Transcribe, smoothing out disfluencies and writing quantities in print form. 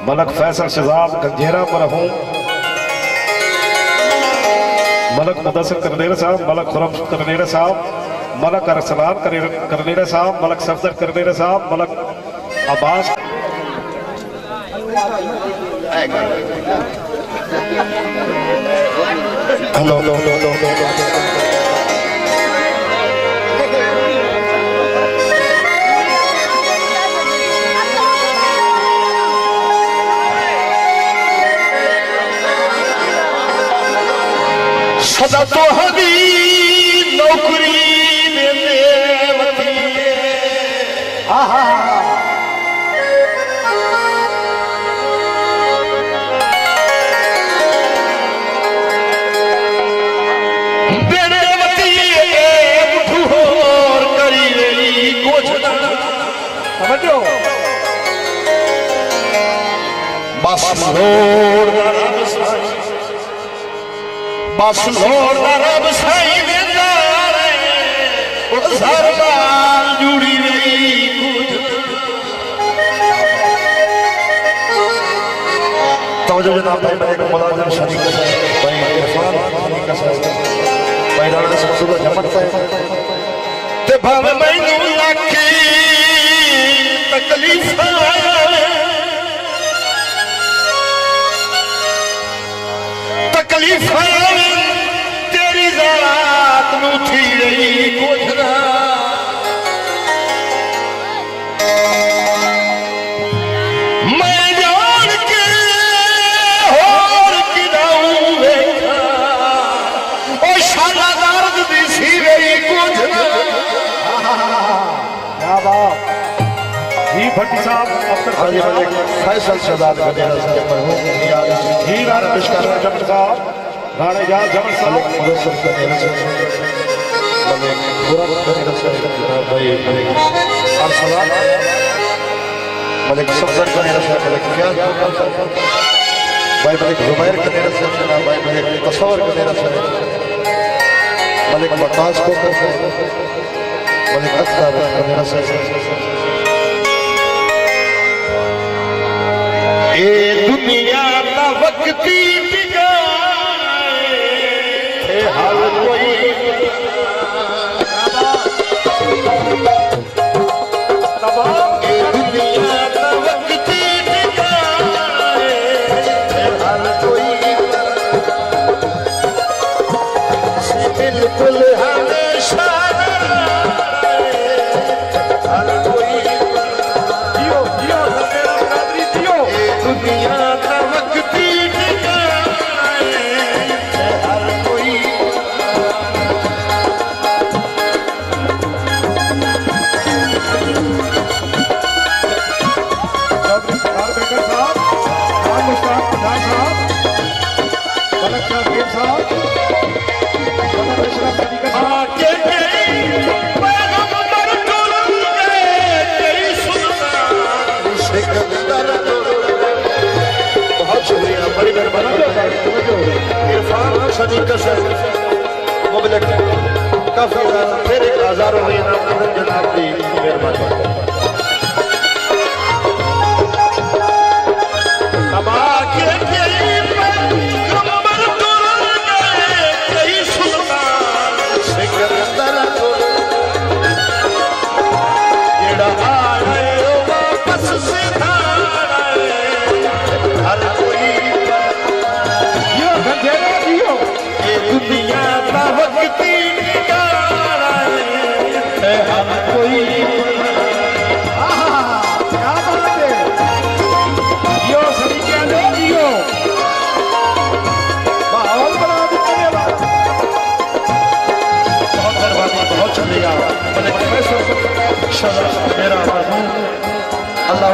मलक फैसल शहजाद गंजेरा पर हूँ, मलक मुदस्सिर करनेरा साहब, मलक खुरम करनेरा साहब, मलक अरसलान करनेरा साहब, मलक सफदर करनेरा साहब, मलक अब्बास। हेलो सदा तो हदी नौकरी बस लोड़ रब साईं वेंदारे सरदार जुड़ी रही कुछ तो जो जनाब भाई मेरे मुलाजिम शरीक भाई इरफान शरीक भाई राणा सबसुदा जमत ते भावे मैनू लाखी तकलीफ तकलीफ तेरी ज़ात नू थी रही कुछ ना मैं जान के होर किदाऊं वेखा ओ शाला दर्द दी सी रही कुछ ना। क्या बात जी भट्टी साहब अफ्तर हाजी फैसल शहजाद गंजेरा साहब पर हूँ जी राणा पेशकार जमन साहब राणा याद जमन साहब मुदस्सिर करनेरा साहब मलिक खुरम करनेरा साहब भाई अरसलान मलिक सफदर करनेरा साहब मलिक फयाज भाई मलिक जुबैर करनेरा साहब भाई मलिक तसव्वुर करनेरा साहब मलिक मताज कोकर साहब मलिक अख्तर करनेरा साहब। ए दुनिया का वक्ती टिकाए हर कोई ए दुनिया का वक्ती टिकाए हर कोई बिल्कुल हमेशा हर कोई दुनिया का वक्ती ठिकाने हर कोई इरफान शरीक मुबलक काफी फिर हजारों में नाम जनाब की मेहरबानी दुनिया का वक्ती ठिकाना है हर कोई। क्या बात है यो सभी क्या दो जियो माहौल बना देने वाला बहुत मेहरबानी बहुत शुक्रिया मेरा अल्लाह